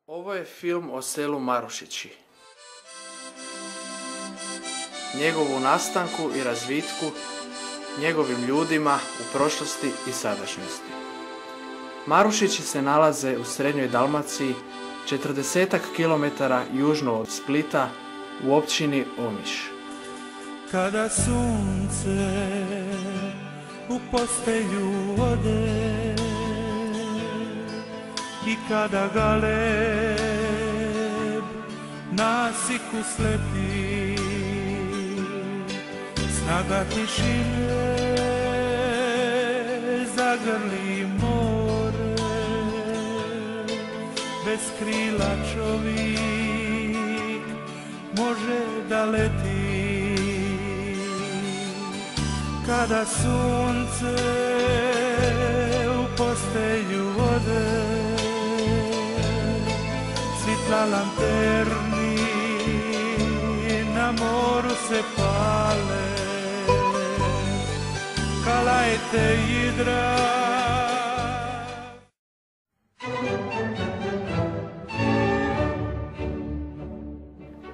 Ovo je film o selu Marušići. Njegovu nastanku i razvitku, njegovim ljudima u prošlosti i sadašnjosti. Marušići se nalaze u srednjoj Dalmaciji, 40 kilometara južno od Splita, u općini Omiš. Kada sunce u postelju ode i kada galeb nasiku slepi, snaga tišine zagrli more, bez krila čovjek može da leti. Kada sunce u postelju ode, svitla lanterni na moru se pale, kalajte idra.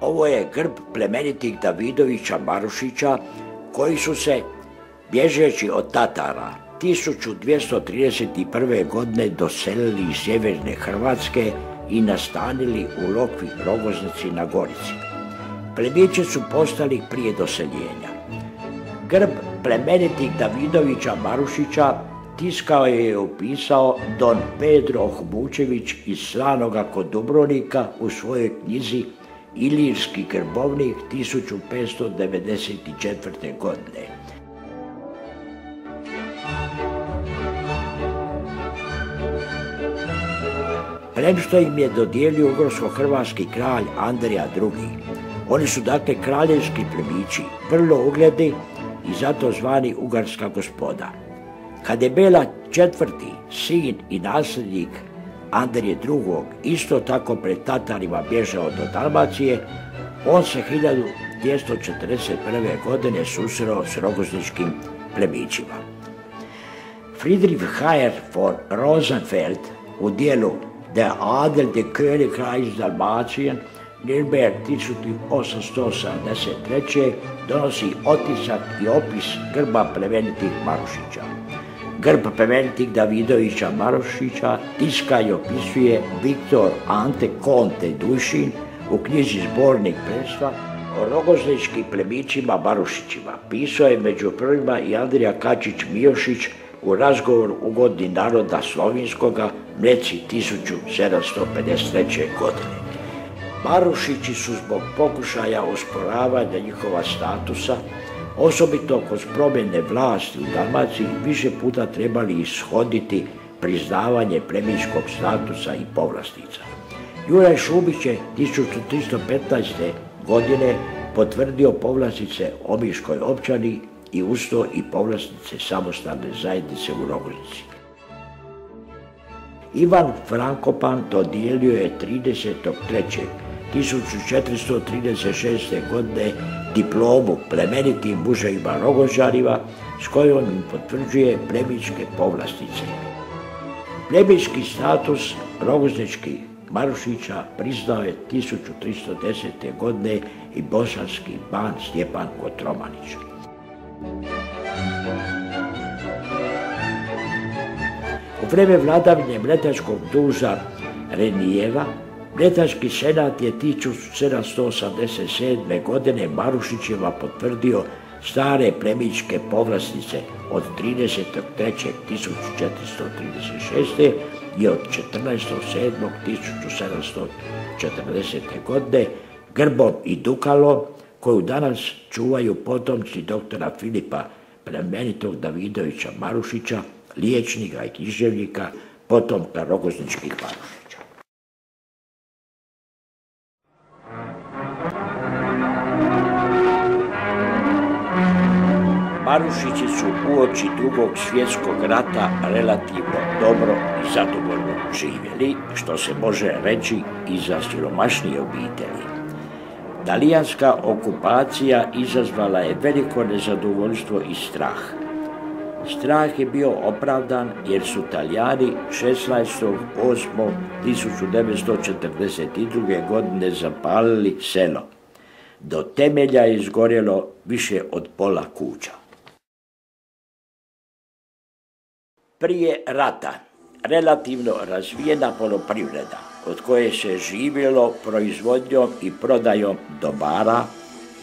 Ovo je grb plemenitih Davidovića Marušića, koji su se, bježeći od Tatara, 1231. godine doselili iz sjeverne Hrvatske i nastanili u Lokvi Rogoznici na Gorici. Plemići su postali prije doseljenja. Grb plemenitih Davidovića Marušića tiskao je i upisao don Pedro Hmučević iz Slanoga kod Dubrovnika u svojoj knjizi Ilirski grbovnik 1594. godine. Plemstvo im je dodijelio ugorsko-hrvatski kralj Andrija II. Oni su dakle kraljevski plemići, vrlo ugledni i zato zvani ugarska gospoda. Kad je Bela IV. Sin i nasljednik Andrije II. Isto tako pred Tatarima bježao do Dalmacije, on se 1241. godine susreo s rogozničkim plemićima. Friedrich Heyer von Rosenfeld u dijelu Der Adel der Königreich Dalmatien, Nürnberg 1873. donosi otisak i opis grba plemenitih Marušića. Grb plemenitih Davidovića Marušića tiska i opisuje Viktor Ante Conte Dušin u knjizi Zbornik plemstva o rogozničkim plemićima Marušićima. Pisao je među prvima i Andrija Kačić-Miošić u razgovoru u Godini naroda slovinskoga Mleci 1753. godine. Marušići su zbog pokušaja osporavanja njihova statusa, osobito kroz promjene vlasti u Dalmaciji, više puta trebali ishoditi priznavanje plemićkog statusa i povlastica. Juraj Šubić je 1315. godine potvrdio povlastice Omiškoj općini i usto i povlastice samostalne zajednice u Rogoznici. Ivan Frankopan dodijelio je 30.3.1436. godine diplomu plemenitim muževima Rogozđanima s kojom im potvrđuje plemićke povlastice. Plemićki status rogozničkih Marušića priznao je 1310. godine i bosanski ban Stjepan Kotromanić. U vrijeme vladavine mletačkog duža Renijeva, mletački senat je 1787. godine Marušićima potvrdio stare plemićke povlastice od 30.3.1436. i od 14.7.1740. godine grbom i dukalom koju danas čuvaju potomci doktora Filipa plemenitog Davidovića Marušića, liječnika i književnika, potomka rogozničkih Marušića. Marušići su uoči Drugog svjetskog rata relativno dobro i zadovoljno živjeli, što se može reći i za siromašnije obitelji. Talijanska okupacija izazvala je veliko nezadovoljstvo i strah. Strah je bio opravdan jer su Talijani 16.8.1942. godine zapalili selo. Do temelja je izgorjelo više od pola kuća. Prije rata relativno razvijena poljoprivreda od koje se živjelo proizvodnjom i prodajom dobara,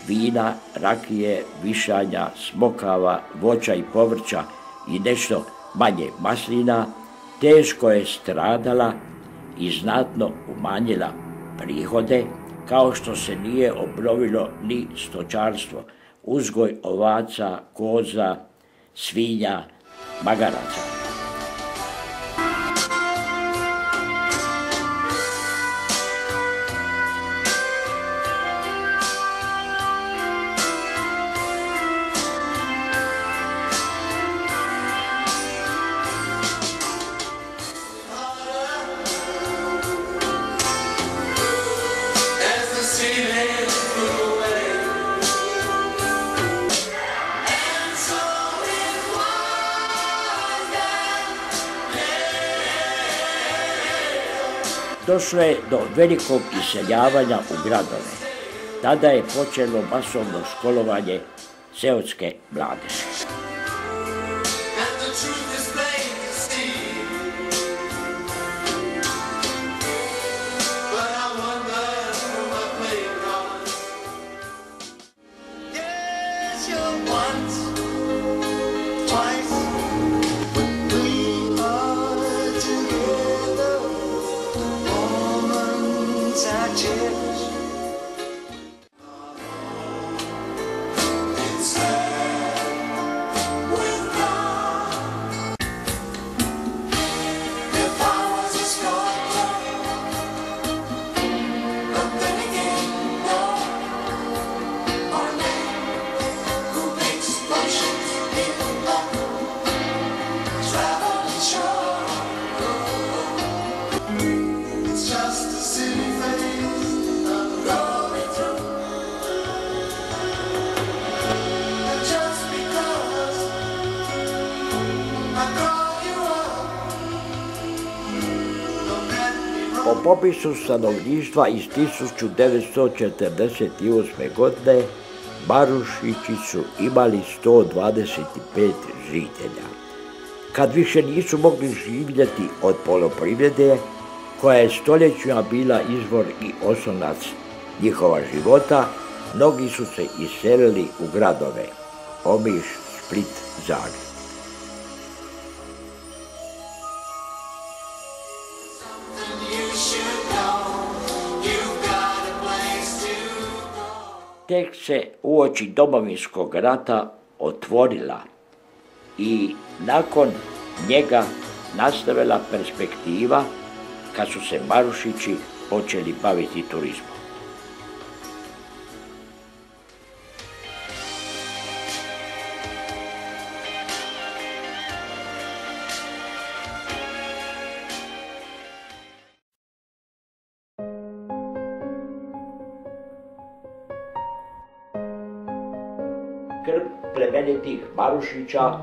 vina, rakije, višanja, smokava, voća i povrća i nešto manje maslina, teško je stradala i znatno umanjila prihode, kao što se nije obnovilo ni stočarstvo, uzgoj ovaca, koza, svinja, magaraca. Došlo je do velikog iseljavanja u gradove. Tada je počelo masovno školovanje seoske mladeži. Po popisu stanovništva iz 1948. godine Marušići su imali 125 žitelja. Kad više nisu mogli živjeti od poljoprivrede, koja je stoljećima bila izvor i oslonac njihova života, mnogi su se iselili u gradove Omiš, Split, Zagreb. Tek se uoči Domovinskog rata otvorila i nakon njega nastavila perspektiva kad su se Marušići počeli baviti turizmom. Krb plemenitih Marušića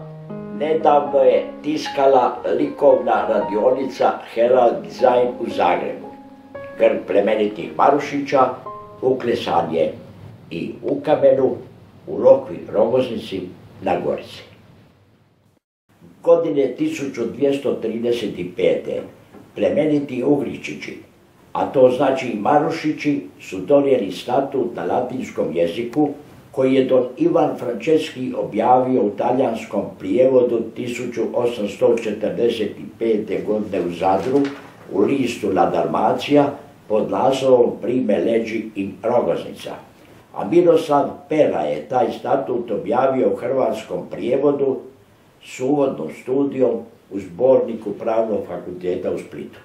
nedavno je tiskala likovna radionica Herald Design u Zagrebu. Grb plemenitih Marušića uklesan je i u kamenu u Lokvi Rogoznici na Gorici. Godine 1235. plemeniti Ugričići, a to znači Marušići, su donijeli statut na latinskom jeziku koji je don Ivan Franceski objavio u talijanskom prijevodu 1845. godine u Zadru u listu La Dalmacija pod naslovom Prime leggi in Rogoznica. A Miroslav Pera je taj statut objavio u hrvatskom prijevodu s uvodnom studijom u zborniku Pravnog fakulteta u Splitu.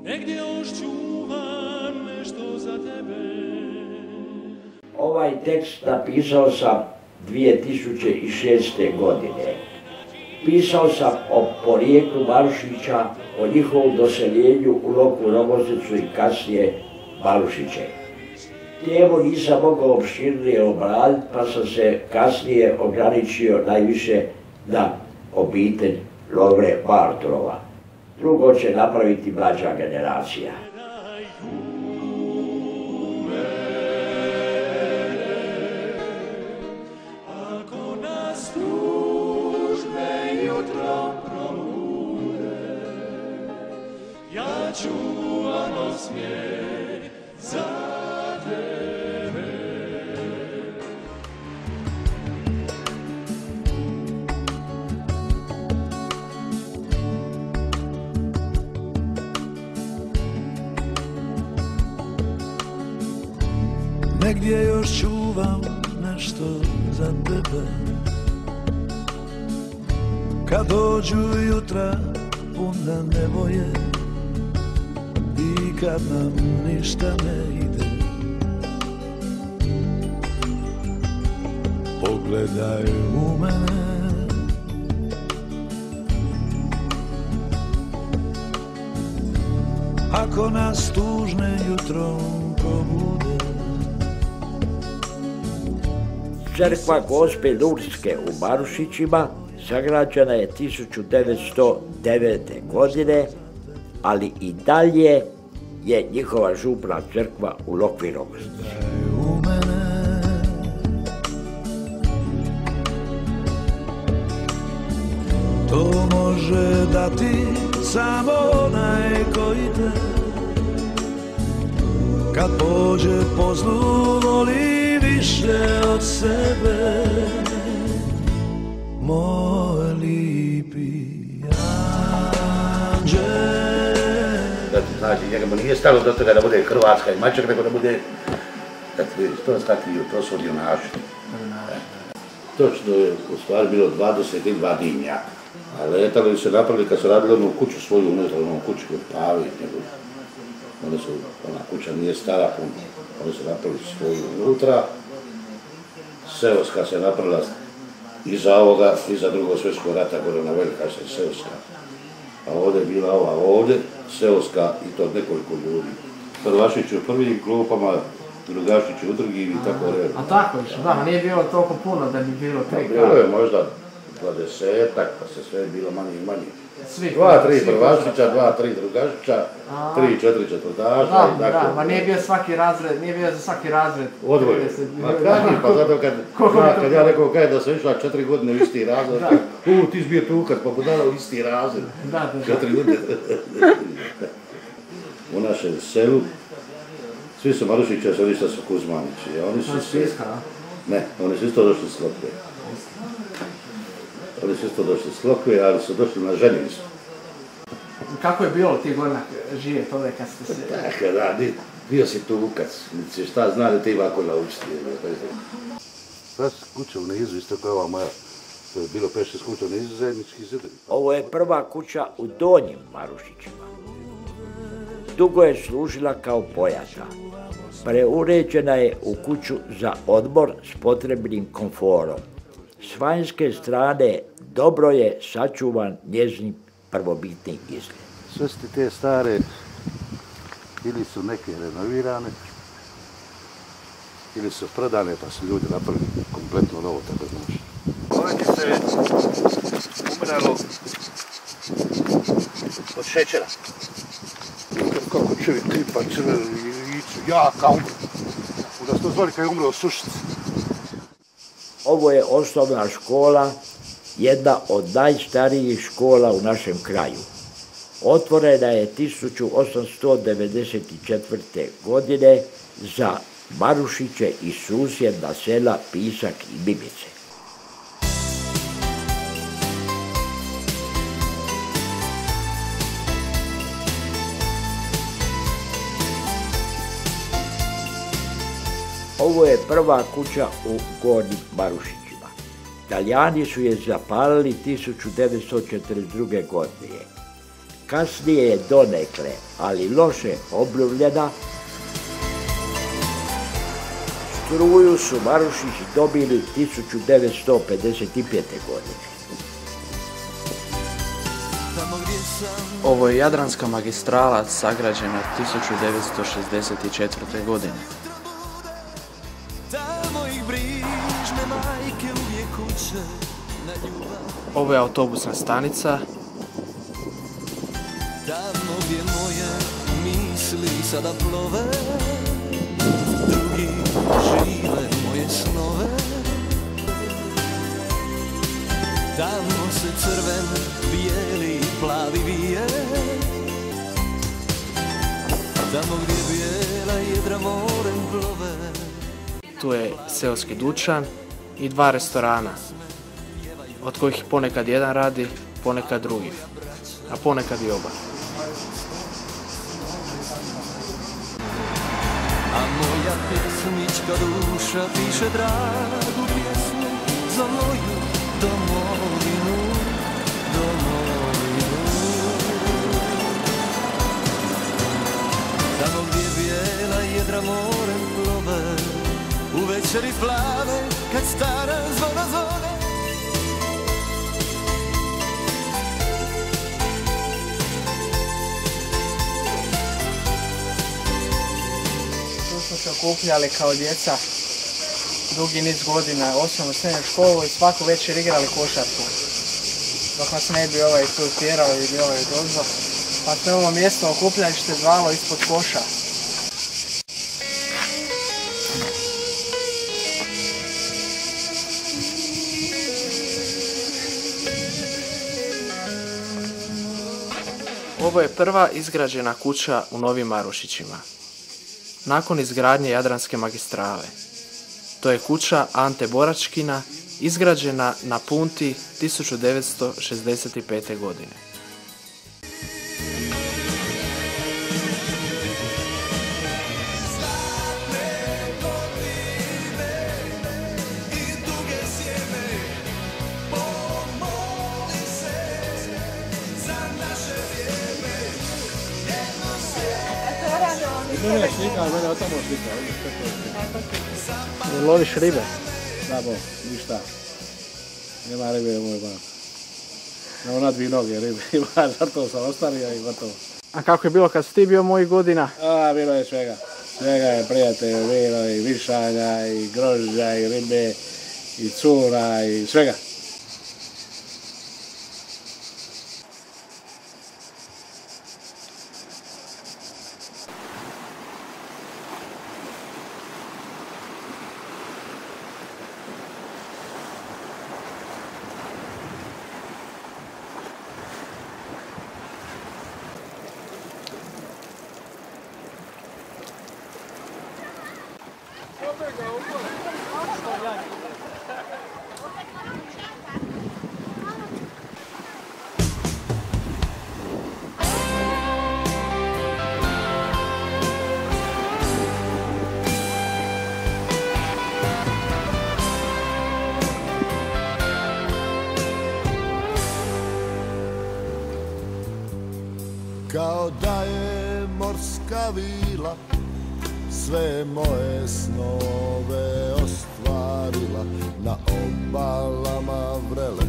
Negdje još čuvam nešto za tebe. Ovaj tekst napisao sam 2006. godine. Pisao sam o porijeklu Marušića, o njihovom doseljenju u Lokvu Rogoznicu i kasnije Marušiće. Temu nisam mogao opširnije obraditi, pa sam se kasnije ograničio najviše na obitelj Lovre Bartolova. Drugo će napraviti mlađa generacija. Ako nas tužne jutro probude, ja čuvam osmijeh za tebe. Negdje još čuvam nešto za tebe. Kad dođu jutra puna nevoje i kad nam ništa ne ide, pogledaj u mene. Ako nas tužne jutrom probude. Crkva Gospe Lurske u Marušićima sagrađena je 1909. godine, ali i dalje je njihova župna crkva u Lokvirovcu. To može dati samo onaj koji te, kad pođe po zlu, voli više od sebe. Moj lipi anđel. Znači, njega nije stalo do toga da bude Hrvatska i Mačak, nego da bude, to su junaši. Točno je u stvari bilo 22 dimnjaka. A letali su napravili kad su radili onu kuću svoju unutra, onu kuću kod Pavi. Ona kuća nije stara puno, oni su napravili svoju unutra. Seoska se napravila iza ovoga, iza Drugog svjetskog rata, gore na velika se seoska. A ovdje je bila ova ovdje, seoska i to nekoliko ljudi. Prvašić u prvim klupama, Drugašić u drugim i tako redom. A tako više, da, nije bilo toliko puno da bi bilo 3 Bilo je možda 20-ak, pa se sve bilo manje i manje. 2-3 Prvašića, 2-3 Drugašića, 3-4 četvrtaša. Da, ma nije bio svaki razred, nije bio za svaki razred. Odvojen. Ma krajnji, pa zato kad ja rekao kaj da sam išla 4 godine u isti razred, ti si bio tukac, pa budala u isti razred. 4 godine. U našem selu, svi su Marušići, a selišta su Kuzmanići. Oni su Spiska, ne, oni su isto došli s Lokve. Oni su isto došli s Lokve, ali su došli na ženinstvo. Kako je bilo tih godina živjeti ovdje kad ste se... Tako da, bio si tukac, niti šta zna da te ima ako naučiti. Sad kuća u nizu, isto kao ova moja, to je bilo 5-6 kuća u nizu, zajednički zidovi. Ovo je prva kuća u Donjim Marušićima. Dugo je služila kao pojača. Preuređena je u kuću za odmor s potrebnim komforom. S vanjske strane dobro je sačuvan njezin prvobitni izgled. Sve su te stare, ili su neke renovirane, ili su prodane pa su ljudi napravili kompletno novo, tako znači. Ovdje se umiralo od šećera. Kako čovjek tipa crvenu licu, jaka umro. Da su to zvali kad je umro od sušice. Ovo je osnovna škola, jedna od najstarijih škola u našem kraju. Otvorena je 1894. godine za Marušiće i susjedna sela Pisak i Mimice. Ovo je prva kuća u Gornjim Marušićima. Talijani su je zapalili 1942. godine. Kasnije je donekle, ali loše obnovljena. Struju su Marušići dobili 1955. godine. Ovo je Jadranska magistrala sagrađena 1964. godine. Ovo je autobusna stanica. Tamo gdje moje misli sada plove, drugi žive moje snove. Tamo se crven, bijeli, plavi vije, tamo gdje bijela jedra morem plove. Tu je seoski dućan i 2 restorana, od kojih ponekad jedan radi, ponekad drugi, a ponekad i oba. A moja pjesnička duša piše dragu pjesmu za moju domovinu, domovinu. Tamo gdje bijela jedra morem plove, u večeri plave kad stara zvona zove. Tu smo se okupljali kao djeca dugi niz godina, osnovnu srednju školu i svaku večer igrali košarku. Dok nas ne bi ovaj tu tjerao ili ovaj dozo, pa smo ovo mjesto okupljalište zvalo Ispod koša. Ovo je prva izgrađena kuća u Novim Marušićima, nakon izgradnje Jadranske magistrale. To je kuća Ante Boračkina, izgrađena na Punti 1965. godine. Loviš ribe? Da, bo, ništa. Nema ribe, moj ban. Nema na 2 noge ribe, ima, zato sam ostavio i gotovo. A kako je bilo kad si ti bio mojih godina? Bilo je svega. Svega je, prijatelj, bilo i višanja, i grožđa, i ribe, i cura, i svega. Kao da je morska vila sve moje snove ostvarila, na obalama vrele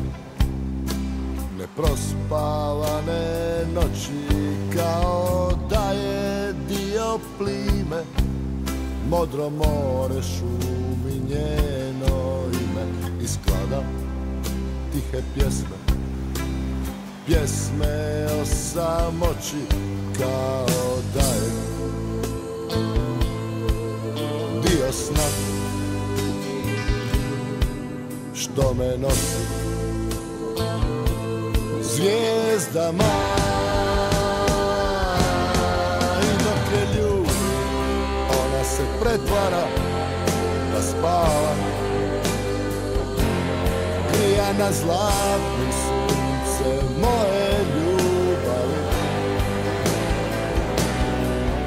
neprospavane noći, kao da je dio plime modro more šumi njeno ime i sklada tihe pjesme, pjesme o samoći, kao da je dio sna što me nosi zvijezdama. I dok je ljubi, ona se pretvara da spava, grijana zlatnim suncem moje ljubavi.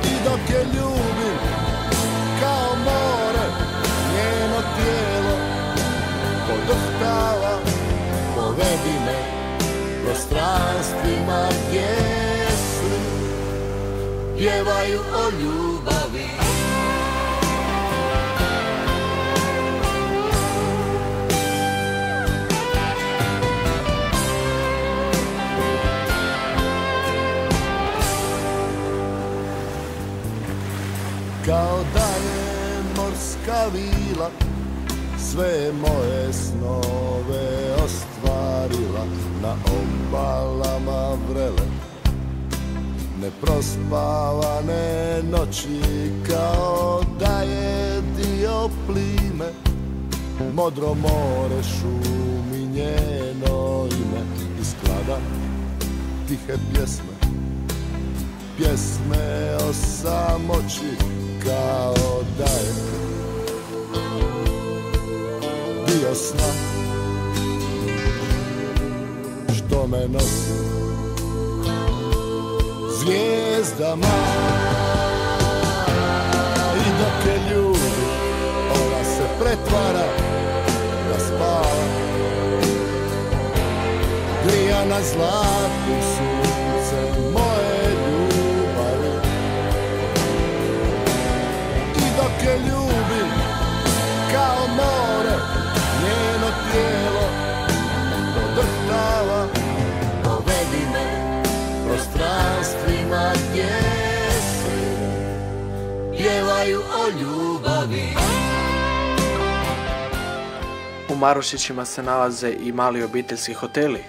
I dok je ljubim kao more, njeno tijelo podrhtava, povedi me prostranstvima gdje sli pjevaju o ljubavi. Kao da je morska vila sve moje snove ostvarila, ostvarila na obalama vrele. Neprospavane noći kao da je dio plime, modro more šumi njeno ime i sklada tihe pjesme, pjesme o samoći kao da je dio sna što me nosi zvijezdama. I dok je ljubi, ona se pretvara da spava, grijana zlatnim suncem moje ljubavi. I dok je ljubim kao more, njeno tijelo dodrhtava, povedi me prostranstvima gdje se pjevaju o ljubavi. U Marušićima se nalaze i mali obiteljski hoteli,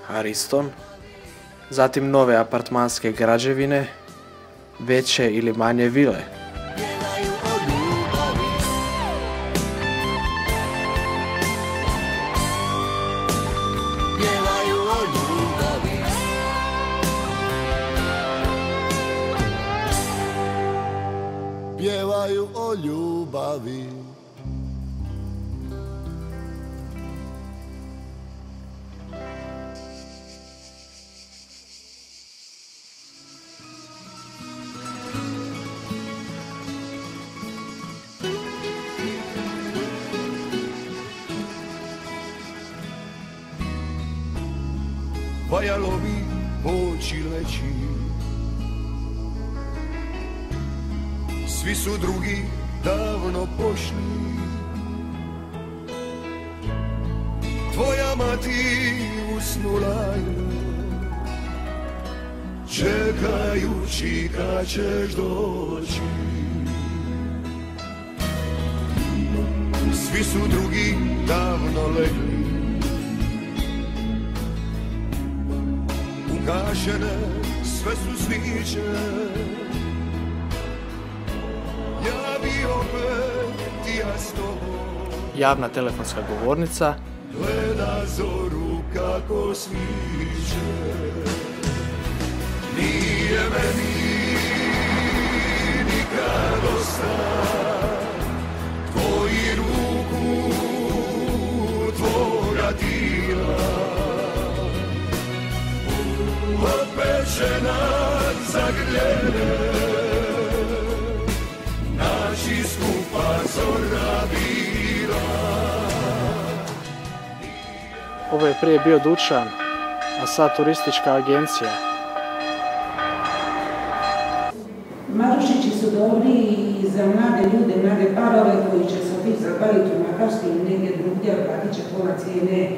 Ariston, zatim nove apartmanske građevine, veće ili manje vile. Pjevaju o ljubavi. Valjalo bi poći leći, svi su drugi davno pošli. Tvoja mati usnula je, čekajući kad ćeš doći. Svi su drugi davno legli, ugašene sve su sviće. Ja bi opet ja s tobom. Javna telefonska govornica. Gleda zoru kako sviće. Nije meni nikad dosta tvoji ruku, tvoga tijela. Opet će nas zagrljene naši skupa zora bila. Ovo je prije bio dućan, a sad turistička agencija. Marušići su dobri i za mlade ljude, mlade parove koji će se otići zabaviti u Makarskoj ili negdje drugdje, ali platit će pola cijene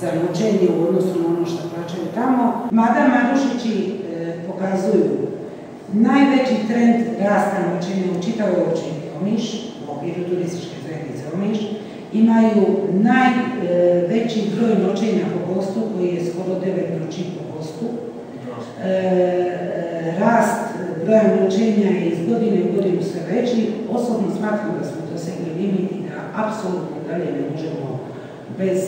za noćenje u odnosu na ono što plaćaju tamo. Mada Marušići pokazuju najveći trend rasta noćenja u čitavoj općini Omiš, u okviru turističke zajednice Omiš, imaju najveći broj noćenja po gostu koji je skoro 9 noći po gostu. Rast broja noćenja je iz godine u godinu sve veći. Osobno smatram da smo dosegli limit i da apsolutno dalje ne možemo bez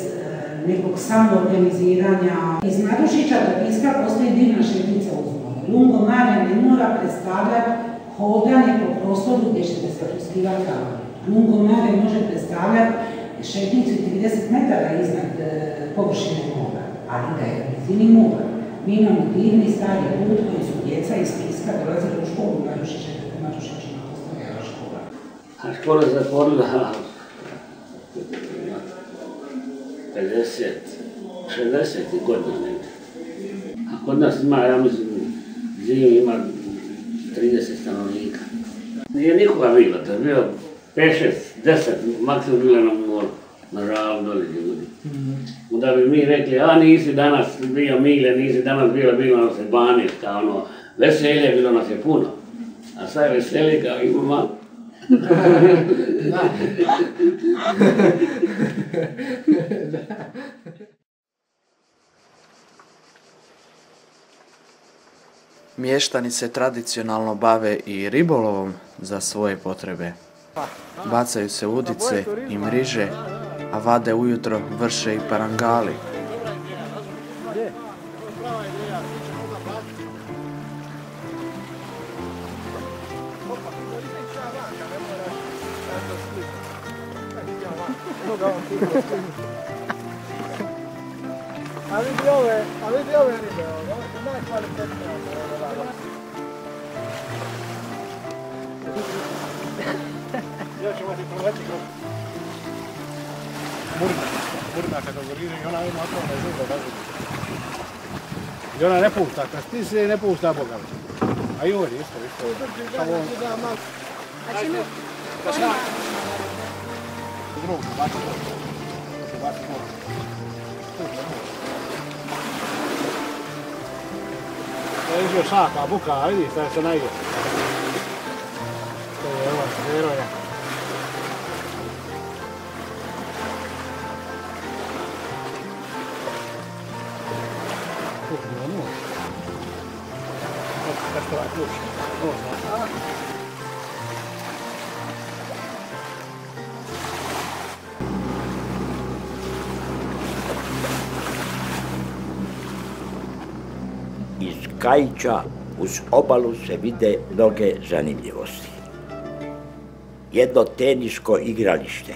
nekog samoorganiziranja. Iz Marušića do Piska postoji divna šetnica uz more. Lungomare ne mora predstavljati hodanje po prostoru gdje ćete se poskivati kavanje. Lungomare može predstavljati šetnicu 30 metara iznad površine mora, ali da je u blizini mora. Mi imamo divni stari put koji su djeca iz Piska dolazili u školu u Marušiće, kada Marušićima postavljala škola. A škola je zatvorila 60 godina. A kod nas ima, ja mislim, Ziju ima 30 stanovnika. Nije nikoga bilo, to je bilo 5, 6, 10, maksimum bilo na moru, na žalu doli ljudi. Onda bi mi rekli, a nisi danas bio Mile, nisi danas bilo nas je 12, kao ono, veselje bilo nas je puno. A sad je veselje kao ima malo. Mještani se tradicionalno bave i ribolovom za svoje potrebe. Bacaju se udice i mriže, a vade ujutro vrše i parangali. A vidi ove ribe, ovo su najkvalitetnije. Još ćemo ti provati murna kategorija i ona ima otvorene zube. I ona ne pušta, kad stisne ne pušta Boga. A i ovdje isto. Samo on. A čime? Drugo, baci mogu. To je izvio šaka, buka, a vidi šta je se najde. To je ovo, zveroja. Kuhni ono. Kako što je ključ. Ovo znači. Iz Kajića uz obalu se vide mnoge zanimljivosti. Jedno tenisko igralište.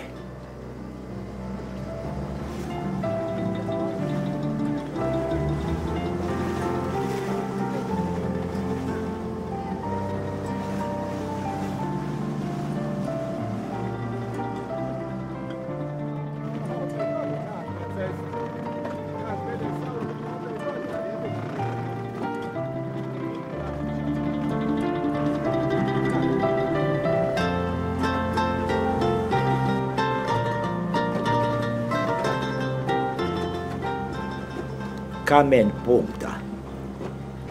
Kamen Punta.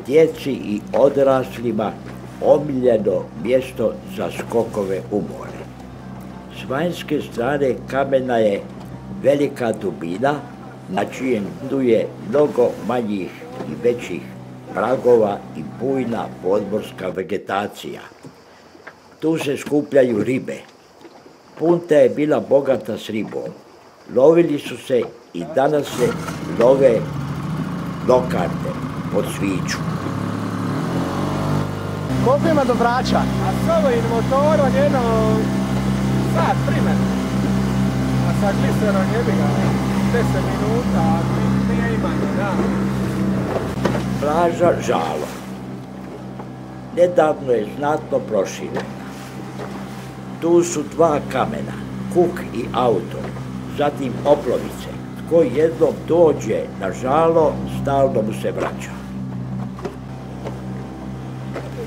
Djeci i odraslima omiljeno mjesto za skokove u more. S vanjske strane kamena je velika dubina na čijem dnu je mnogo manjih i većih pragova i bujna podmorska vegetacija. Tu se skupljaju ribe. Punta je bila bogata s ribom. Lovili su se i danas se love lokarte pod Sviću. Koliko ima do Brača? A s ovim motorom jedno sat primjer. A sa gliserom jebiga 10 minuta, a nije imanje, da. Plaža Žalo. Nedavno je znatno proširena. Tu su dva kamena, kuk i auto, zatim oplovice. Tko jednom dođe na Žalo, stalno mu se vraća.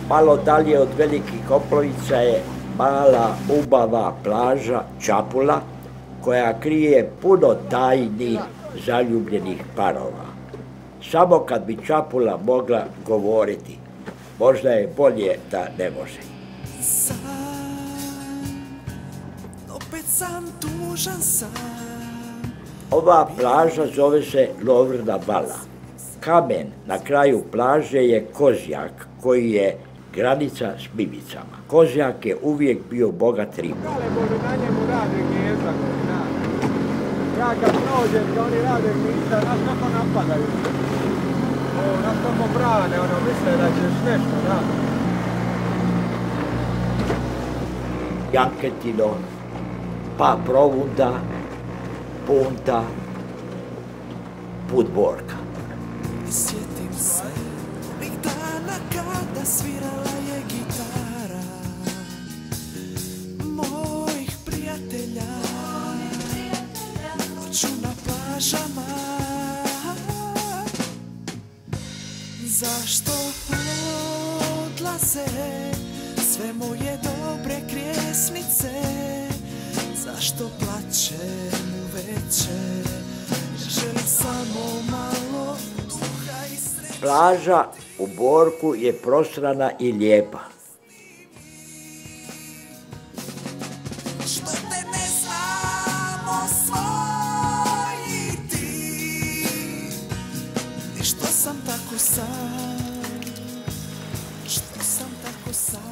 Malo dalje od velikih oplovica je mala ubava plaža Čapula, koja krije puno tajni zaljubljenih parova. Samo kad bi Čapula mogla govoriti, možda je bolje da ne može. Opet sam tužan sam. Ova plaža zove se Lovrna vala. Kamen na kraju plaže je kozjak koji je granica s Mimicama. Kozjak je uvijek bio bogat ribom. Na njemu rade gnjezda koji rade. Ja kad prođem kad oni rade gnjezda, znaš kako napadaju. Znaš kako brane, misle da ćeš nešto raditi. Janketino, pa Provunda, Punta, Pudborka. Sjetim se onih dana kada svirala je gitara mojih prijatelja noću na plažama. Zašto odlaze sve moje dobre krijesnice? Zašto plačem uveče? Želim samo malo sluha i sreće. Plaža u Borku je prostrana i lijepa. Što te ne znam osvojiti i što sam tako sam.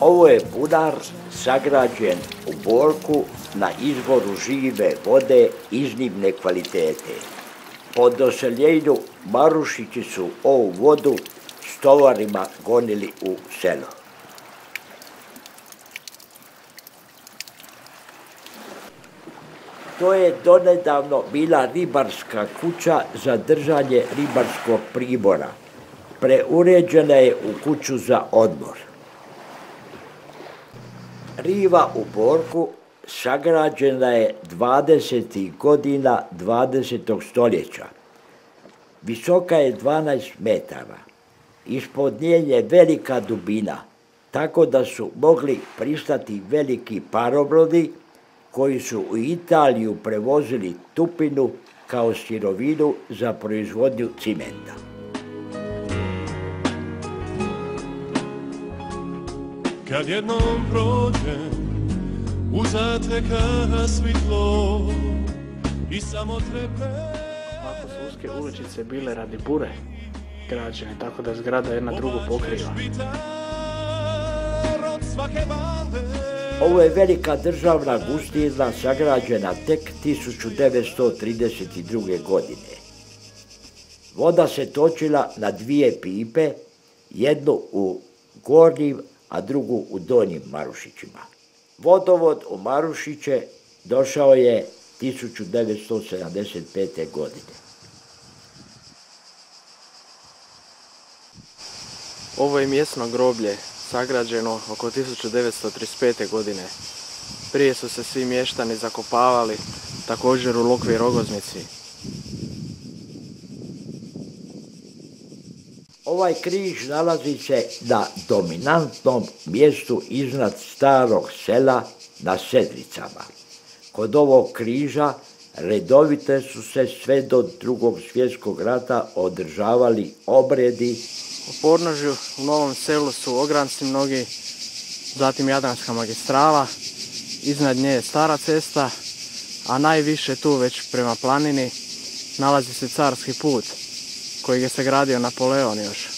Ovo je bunar sagrađen u Borku na izvoru žive vode iznimne kvalitete. Po doseljenju Marušići su ovu vodu s tovarima gonili u selo. To je donedavno bila ribarska kuća za držanje ribarskog pribora. Preuređena je u kuću za odmor. Riva u Borku sagrađena je 20. godina 20. stoljeća. Visoka je 12 metara. Ispod nje je velika dubina, tako da su mogli pristati veliki parobrodi koji su u Italiju prevozili tupinu kao sirovinu za proizvodnju cimenta. Kad jednom prođem, uzateka svitlo i samo trebe. Ako su uske uličice bile radi bure građene, tako da zgrada jedna drugu pokriva. Ovo je velika državna gustina sagrađena tek 1932. godine. Voda se točila na dvije pipe, jednu u Gornjim, a drugu u Donjim Marušićima. Vodovod u Marušiće došao je 1975. godine. Ovo je mjesno groblje, sagrađeno oko 1935. godine. Prije su se svi mještani zakopavali, također u Lokvi i Rogoznici. Ovaj križ nalazi se na dominantnom mjestu iznad starog sela na Sedricama. Kod ovog križa redovite su se sve do Drugog svjetskog rata održavali obredi. U podnožju u Novom Selu su ogranci mnogi, zatim Jadranska magistrala, iznad nje je Stara cesta, a najviše tu već prema planini nalazi se Carski put, kojeg je sagradio Napoleon još.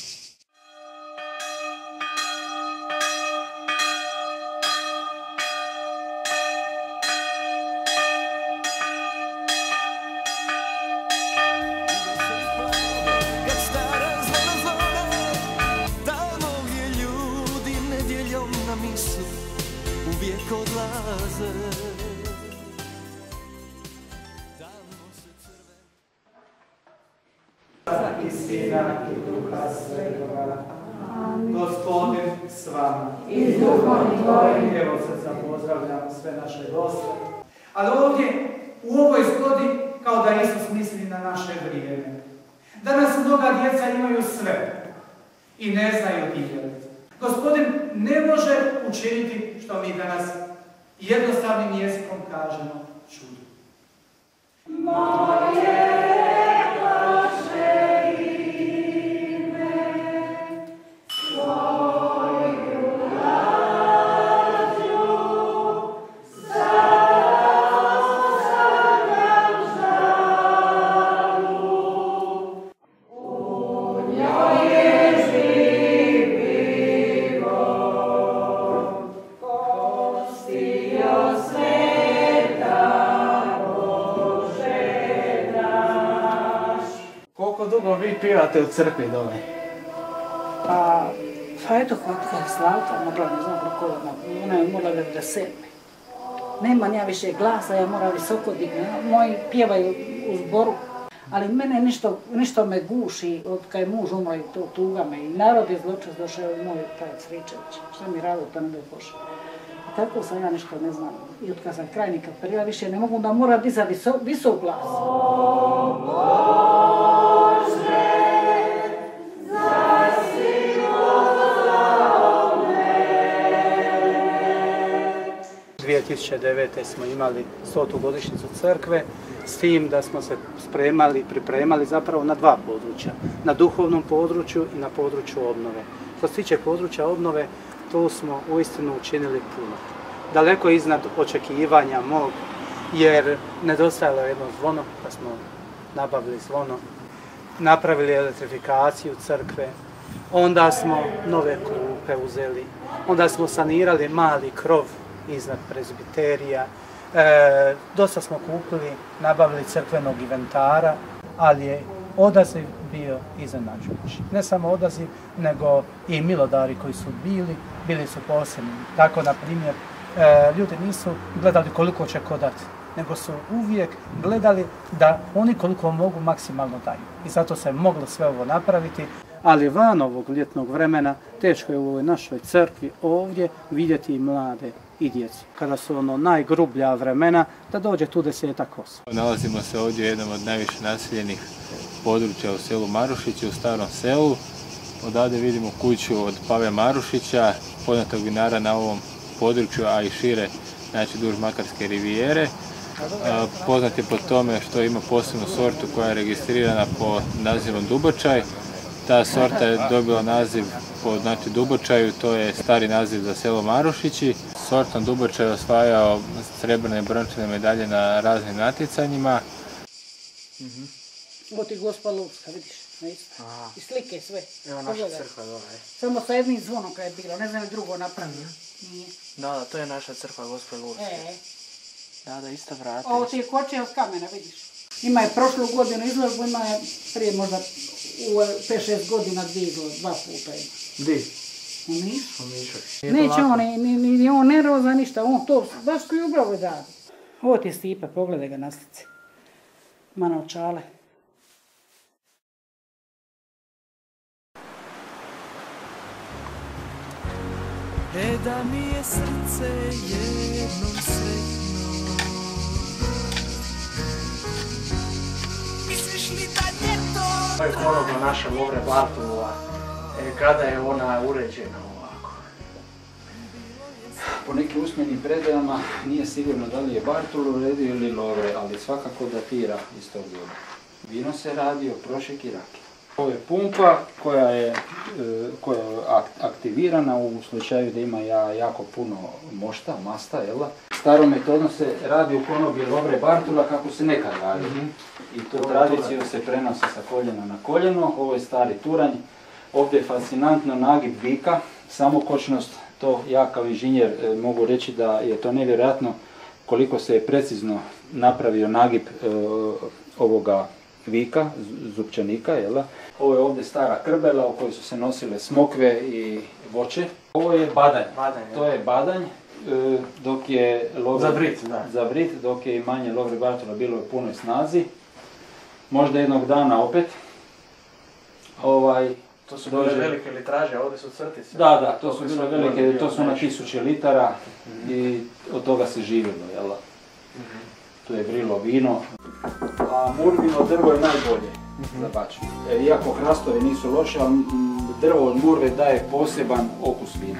I Sina i Duha Svetoga. Gospodin s vama. I s duhom tvojim. Evo srca pozdravljam sve naše goste. Ali ovdje, u ovoj zgodi, kao da Isus misli na naše vrijeme. Danas mnoga djeca imaju sve i ne znaju dijeliti. Gospodin ne može učiniti što mi danas jednostavnim jezikom kažemo čudo. Moje vi pivate u crkvi dole? Pa eto, kad je Slavka, mogla ne znam koliko, ona je umorla 97. Nema nja više glasa, ja moram visoko dignuti. Moji pjevaju u zboru, ali mene ništa me guši od kad je muž umro i to tuga me. I narod je zločest došao moj tajac Ričević, šta mi rado to ne da pošao. I tako sam ja nešto ne znam. I od kad sam krajnika perila više ne mogu da mora dizati visok glas. 2009. smo imali 100. godišnjicu crkve, s tim da smo se pripremali zapravo na dva područja. Na duhovnom području i na području obnove. Što se tiče područja obnove, to smo uistinu učinili puno. Daleko iznad očekivanja mog, jer nedostajalo jedno zvono, pa smo nabavili zvono, napravili elektrifikaciju crkve, onda smo nove klupe, crkve uzeli. Onda smo sanirali mali krov iznad prezbiterija. Dosta smo kupili, nabavili crkvenog inventara, ali je odaziv bio iznenađujući. Ne samo odaziv, nego i milodari koji su bili su posebni. Tako, na primjer, ljudi nisu gledali koliko će ko dati, nego su uvijek gledali da oni koliko mogu maksimalno daju. I zato se moglo sve ovo napraviti. Ali van ovog ljetnog vremena teško je u ovoj našoj crkvi ovdje vidjeti i mlade i djecu. Kada su najgrublja vremena, da dođe tu 10-ak osoba. Nalazimo se ovdje u jednom od najviše naseljenih područja u selu Marušići, u starom selu. Odavde vidimo kuću od Pave Marušića, poznatog vinara na ovom području, a i šire, znači duž Makarske rivijere. Poznat je po tome što ima posebnu sortu koja je registrirana pod nazivom Dubočaj. Ta sorta je dobila naziv po Dubočaju, to je stari naziv za selo Marušići. Sortom Dubočaj je osvajao srebrne i brončane medalje na raznim natjecanjima. Ovo ti Gospa Lovska, vidiš, i slike sve. Evo naša crkva dole. Samo sa jednim zvonom kad je bilo, ne znam li drugo napravio. Da, to je naša crkva Gospe Lovske. Da, isto vrata. Ovo ti je kočija od kamena, vidiš. Ima je prošlu godinu izložbu, ima je prije možda u 5-6 godina dva puta ima. Di? U Nišu. U Nišu. Neće on, ni on ne roza ništa, on to baš ljubav radi. Ovo ti je Stipe, pogledaj ga na slici. Ima naočale. Da mi je srce jednom sretno. Misliš li da ljeto... Ovo je kolobno naša Lovre Bartolova, kada je ona uređena ovako. Po nekim usmenim predajama nije sigurno da li je Bartol uredio ili Lovre, ali svakako datira iz tog doba. Vino se radi o prošek i rakije. Ovo je pumpa koja je aktivirana u slučaju da ima jako puno mošta, masta, jel'a. Starom metodom se radi u konobi Lovre Bartola kako se nekad radi. I to tradiciju se prenosi sa koljena na koljeno. Ovo je stari turanj. Ovdje je fascinantno nagib vika, samokočnost. To ja kao inženjer mogu reći da je to nevjerojatno koliko se je precizno napravio nagib ovoga vika, zupčanika, jel'a. Ovo je ovdje stara krbela u kojoj su se nosile smokve i voće. Ovo je badanj. To je badanj, dok je za Brit, dok je imanje Lovre Bartola bilo u punoj snazi. Možda jednog dana opet. To su bile velike litraže, ovdje su crtice. Da, to su bile velike, to su na 1000 litara i od toga se živjelo, jel'a. Tu je vrilo vino, a murvino drvo je najbolje za bačvu. Iako hrastovi nisu loše, ali drvo od murve daje poseban okus vina.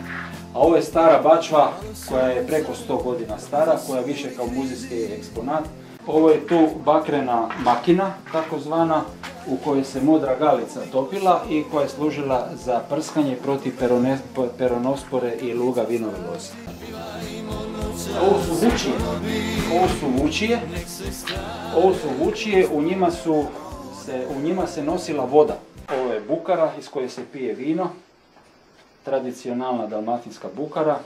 A ovo je stara bačva koja je preko 100 godina stara, koja je više kao muzejski eksponat. Ovo je tu bakrena makina, takozvana, u kojoj se modra galica topila i koja je služila za prskanje protiv peronospore i luga vinove loze. Ovo su vučije, u njima se nosila voda. Ovo je bukara iz koje se pije vino, tradicionalna dalmatinska bukara.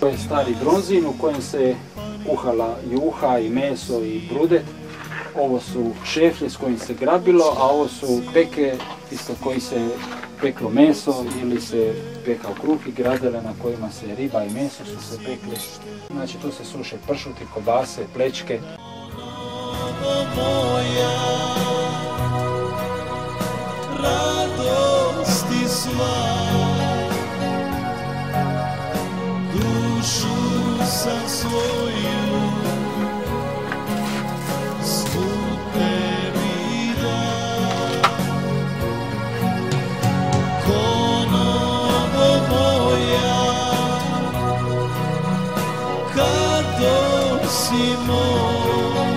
Ovo je stari bronzin u kojem se kuhala juha i meso i brudet. Ovo su šeflje s kojim se grabilo, a ovo su peke isto koji se peklo meso ili se pekao kruh i gradele na kojima se riba i meso su se pekli. Znači tu se suše pršuti, kobase, plečke. Radosti sva, dušu sam svoju svu tebi dam. Konobo moja, kad si moj,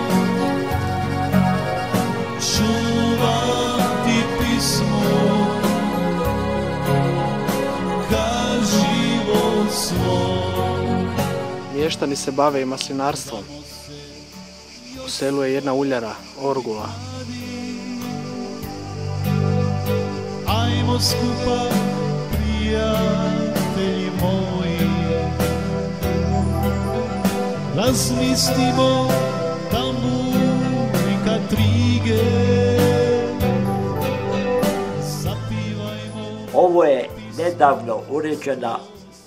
čuvam ti pismo svom. Mještani se bave i maslinarstvom. U selu je jedna uljara, Orgula. Ajmo skupa, prijatelji moji, razmislimo tamburika trige, zapivajmo. Ovo je nedavno uređena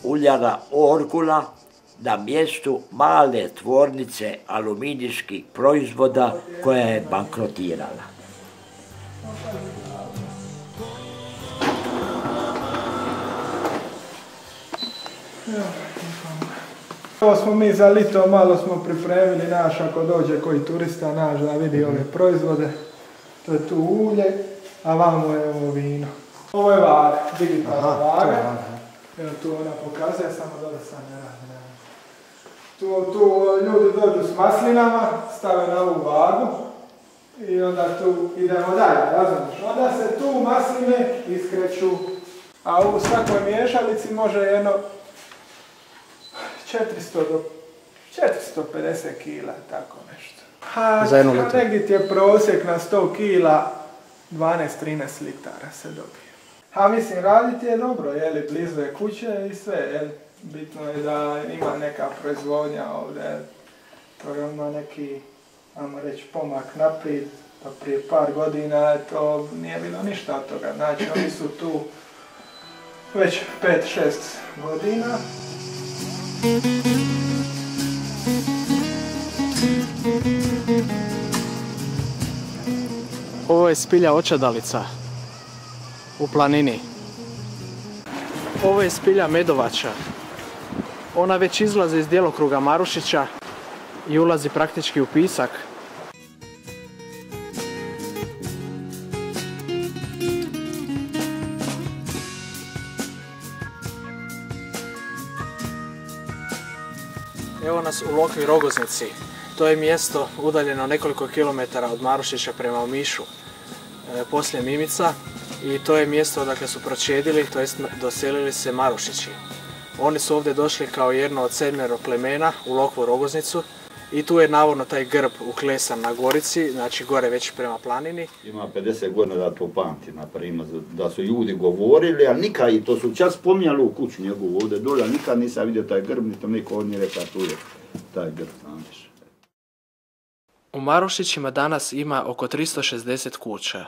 uljara Orgula na mjestu male tvornice aluminijskih proizvoda koja je bankrotirala. Ovo smo mi za lito, malo smo pripremili naš, ako dođe koji turista naš da vidi ove proizvode. To je tu ulje, a vamo je ovo vino. Ovo je vaga, digitalna vaga. Evo tu ona pokazuje, samo dole sam ne radi. Tu ljudi dođu s maslinama, stave na ovu vagu i onda tu idemo dalje, razumiješ? Onda se tu masline iskreću, a u svakoj miješalici može jedno 400 do 450 kila, tako nešto. Za jednu litru. Negdje ti je prosjek na 100 kila, 12-13 litara se dobije. A mislim, raditi je dobro, jeli, blizu je kuće i sve, jeli. Bitno je da ima neka proizvodnja ovdje, to ima neki, ajmo reći, pomak naprijed, pa prije par godina to nije bilo ništa od toga, znači oni su tu već 5-6 godina. Ovo je spilja očadalica u planini. Ovo je spilja medovača. Ona već izlazi iz djelokruga Marušića i ulazi praktički u pisak. Evo nas u Lokvi Rogoznici. To je mjesto udaljeno nekoliko kilometara od Marušića prema Omišu, poslije Mimica. I to je mjesto odakle su pročedili, to jest doselili se Marušići. Oni su ovdje došli kao jedno od 7 plemena u Lokvu Rogoznicu i tu je navodno taj grb uklesan na Gorici, znači gore već prema planini. Ima 50 godina da to pamti, naprimjer, da su ljudi govorili, a nikad, i to su čas spominjali u kuću njegovu ovdje dole, a nikad nisam vidio taj grb, niti niko od njih rekao tu je taj grb, znaš. U Marušićima danas ima oko 360 kuća.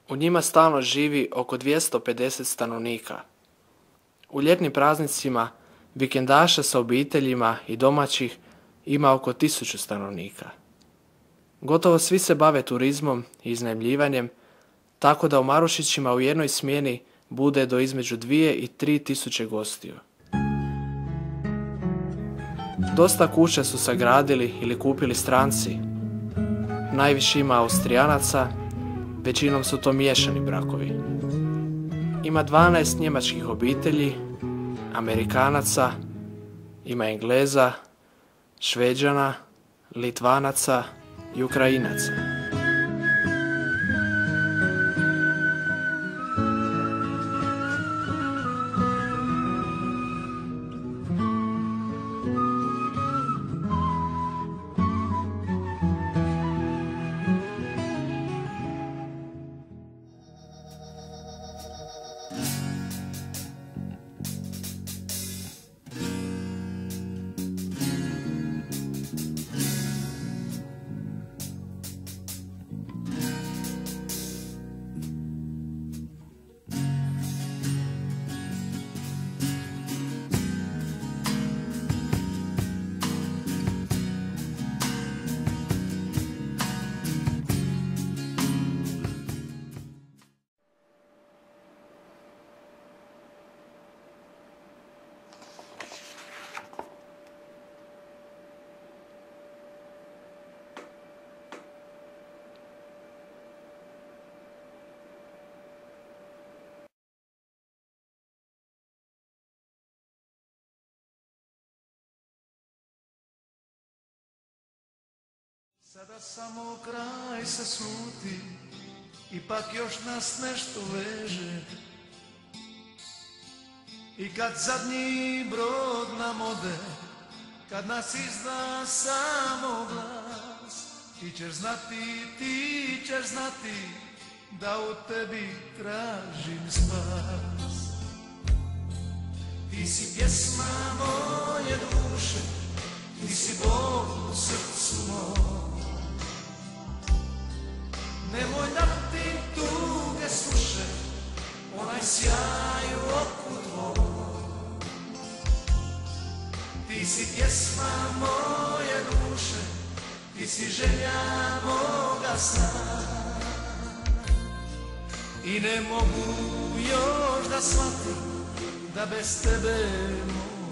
U njima stalno živi oko 250 stanovnika. U ljetnim praznicima vikendaša sa obiteljima i domaćih ima oko 1000 stanovnika. Gotovo svi se bave turizmom i iznajmljivanjem, tako da u Marušićima u jednoj smjeni bude do između 2 i 3 tisuće gostiju. Dosta kuća su sagradili ili kupili stranci. Najviše ima Austrijanaca, većinom su to miješani brakovi. Ima 12 njemačkih obitelji, Amerikanaca, ima Engleza, Šveđana, Litvanaca i Ukrajinaca. Sada samo kraj se sluti, ipak još nas nešto veže. I kad zadnji brod nam ode, kad nas izda samo glas, ti ćeš znati da u tebi tražim spas. Ti si pjesma moje duše, ti si bol u srcu mom. Nemoj da ti tuge sluše, onaj sjaj u oku tvoj. Ti si pjesma moje duše, ti si želja moga sna. I ne mogu još da shvatim da bez tebe mogu.